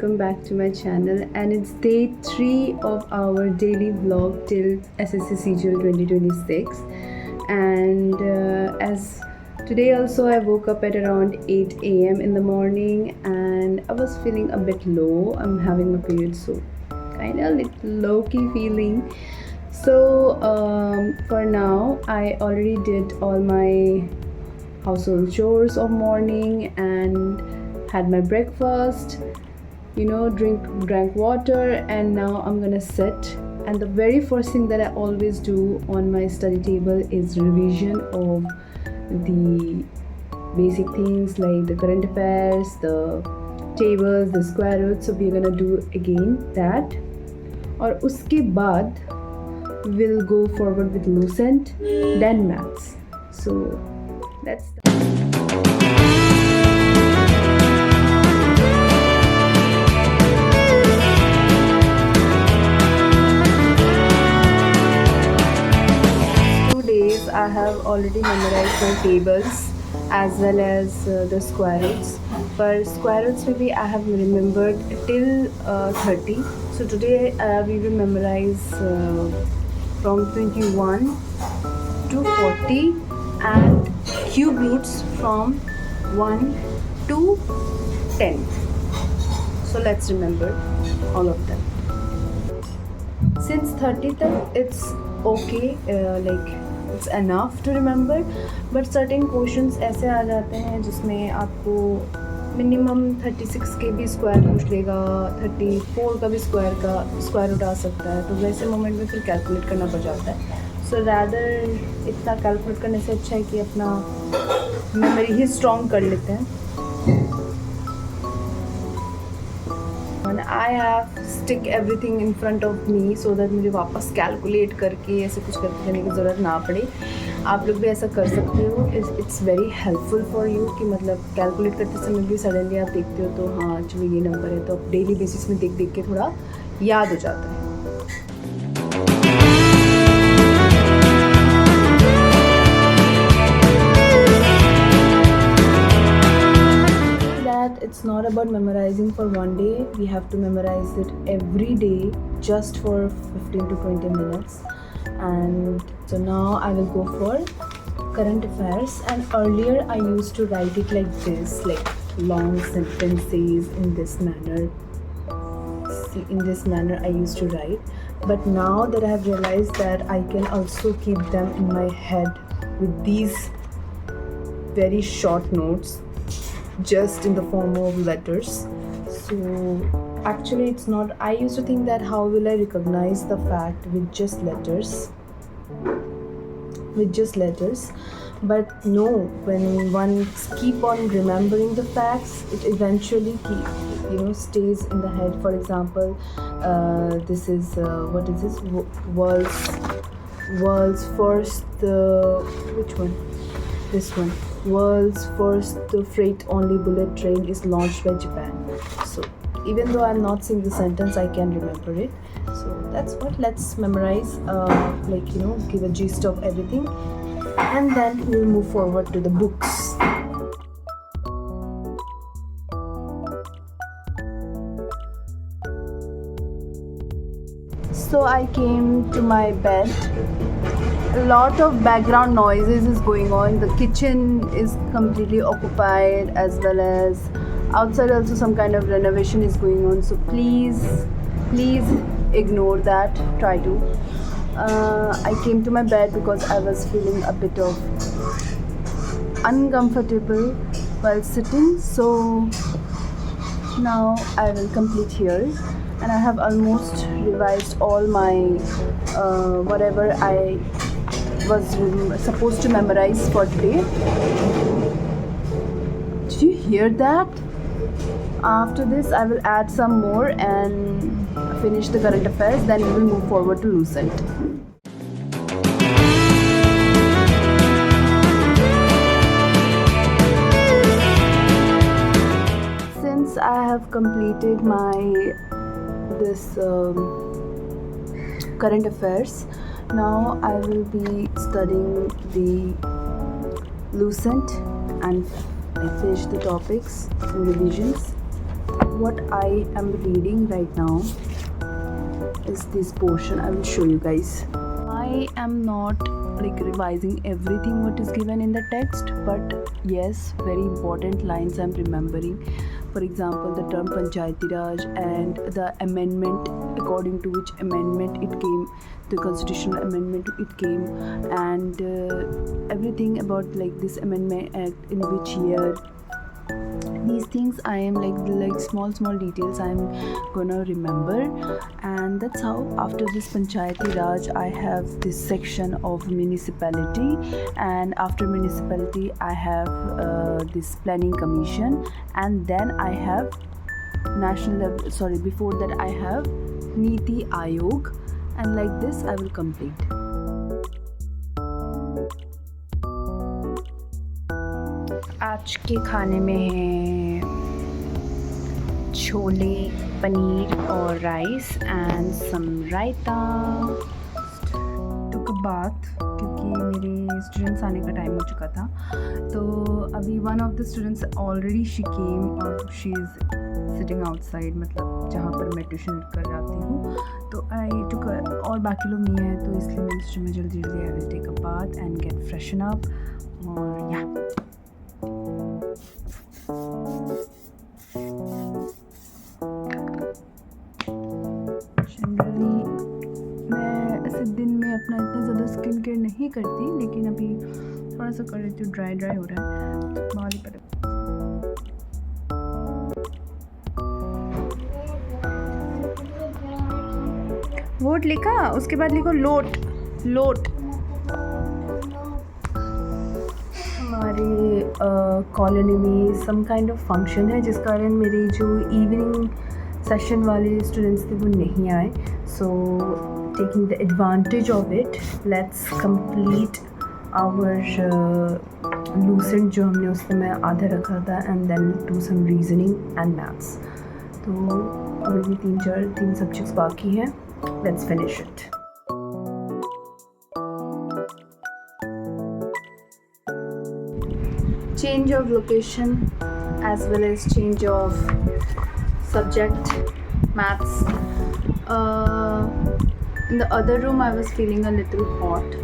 welcome back to my channel, and it's day 3 of our daily vlog till SSC CGL 2026. And as today also I woke up at around 8 a.m. in the morning and I was feeling a bit low. I'm having my period, so kind of little low-key feeling. So for now I already did all my household chores of morning and had my breakfast, drank water, and now I'm gonna sit. And the very first thing that I always do on my study table is revision of the basic things like the current affairs, the tables, the square roots. So we're gonna do again that, और उसके बाद we'll go forward with Lucent, then maths. So let's start. I have already memorized my tables as well as the square roots. For square roots maybe I have remembered till 30. So today we will memorize from 21 to 40 and cube roots from 1 to 10. So let's remember all of them. Since 30 तक it's okay, it's enough to remember, but certain questions ऐसे आ जाते हैं जिसमें आपको minimum 36 के भी square पूछ लेगा, 34 का भी स्क्वायर रूट आ सकता है, तो वैसे मोमेंट में फिर कैलकुलेट करना पड़ जाता है. सो रैदर इतना कैलकुलेट करने से अच्छा है कि अपना मेमोरी ही स्ट्रॉन्ग कर लेते हैं. And I have stick everything in front of me so that मुझे वापस कैलकुलेट करके ऐसे कुछ करके करने की ज़रूरत ना पड़े. आप लोग भी ऐसा कर सकते हो. It's very helpful for you कि मतलब कैलकुलेट करते समय भी सडनली आप देखते हो तो हाँ चलो ये नंबर है, तो आप डेली बेसिस में देख देख के थोड़ा याद हो जाता है. It's not about memorizing for one day. We have to memorize it every day just for 15 to 20 minutes. And so now I will go for current affairs, and earlier I used to write it like this, like long sentences in this manner. See, in this manner I used to write, but now that I have realized that I can also keep them in my head with these very short notes, just in the form of letters. So actually it's not, I used to think that how will I recognize the fact with just letters, but no, when one keep on remembering the facts, it eventually stays in the head. For example, this is what is this, world's first which one, this one, world's first freight only bullet train is launched by Japan. So even though I'm not saying the sentence, I can remember it. So that's what, let's memorize, give a gist of everything, and then we'll move forward to the books. So I came to my bed. A lot of background noises is going on. The kitchen is completely occupied, as well as outside also some kind of renovation is going on. So please ignore that. Try to. I came to my bed because I was feeling a bit of uncomfortable while sitting. So now I will complete here. And I have almost revised all my whatever I was supposed to memorize for today. Did you hear that? After this I will add some more and finish the current affairs, then we will move forward to Lucent. Since I have completed my current affairs, now I will be studying the Lucent and I finish the topics and revisions. what I am reading right now is this portion. I will show you guys. I am not like revising everything what is given in the text, but yes, very important lines I'm remembering. For example, the term Panchayati Raj and the amendment, according to which amendment it came, the constitutional amendment it came, and everything about like this amendment act in which year. These things I am like small details I'm gonna remember, and that's how after this Panchayati Raj I have this section of municipality, and after municipality I have this planning commission, and then I have national level, sorry, before that I have Niti Aayog, and like this I will complete. आज के खाने में है छोले, पनीर और rice and some raita. Took a bath क्योंकि मेरे स्टूडेंट्स आने का टाइम हो चुका था, तो अभी one of the students already she came और शी इज़ सिटिंग आउटसाइड, मतलब जहाँ पर मैं ट्यूशन कर जाती हूँ, तो आई टुक, और बाकी लोग नहीं हैं, तो इसलिए मैंने सोचा मैं जल्दी I will take a bath and get freshen up. और या जनरली मैं ऐसे दिन में अपना इतना ज़्यादा स्किन केयर नहीं करती, लेकिन अभी थोड़ा सा कर लेती हूँ, ड्राई हो रहा है, बाल ही पड़े। वोट लिखा, उसके बाद लिखो लोट लोट। हमारे कॉलोनी में सम काइंड ऑफ फंक्शन है, जिस कारण मेरे जो इवनिंग सेशन वाले स्टूडेंट्स थे वो नहीं आए, so taking the advantage of it, let's complete our Lucent जो हमने उस समय आधा रखा था, and then do some reasoning and maths. तो अभी भी तीन सब्जेक्ट्स बाकी हैं, let's finish it. Change of location as well as change of subject, maths. In the other room I was feeling a little hot,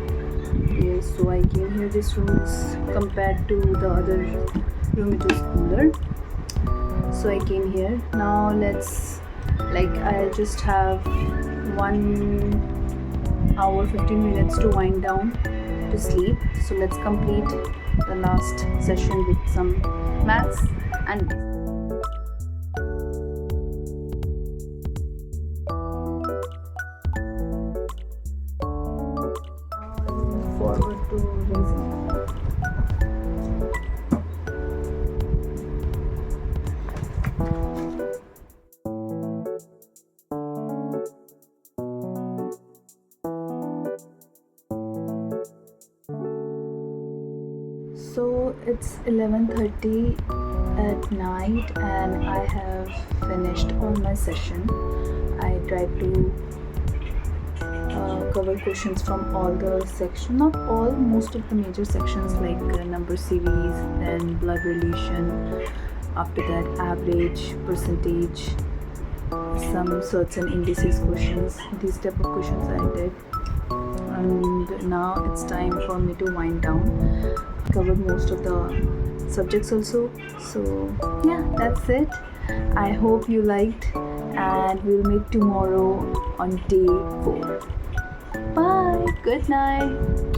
yes, so I came here. This room is compared to the other room, it was cooler, so I came here. Now I'll just have 1 hour 15 minutes to wind down to sleep, so let's complete the last session with some maths and forward to reasoning. So it's 11:30 at night and I have finished all my session. I tried to cover questions from all the sections, not all, most of the major sections like number series, then blood relation, after that average, percentage, some certain indices questions, these type of questions I did. And now it's time for me to wind down. Covered most of the subjects also, so yeah, that's it. I hope you liked, and we'll meet tomorrow on day 4. Bye, good night.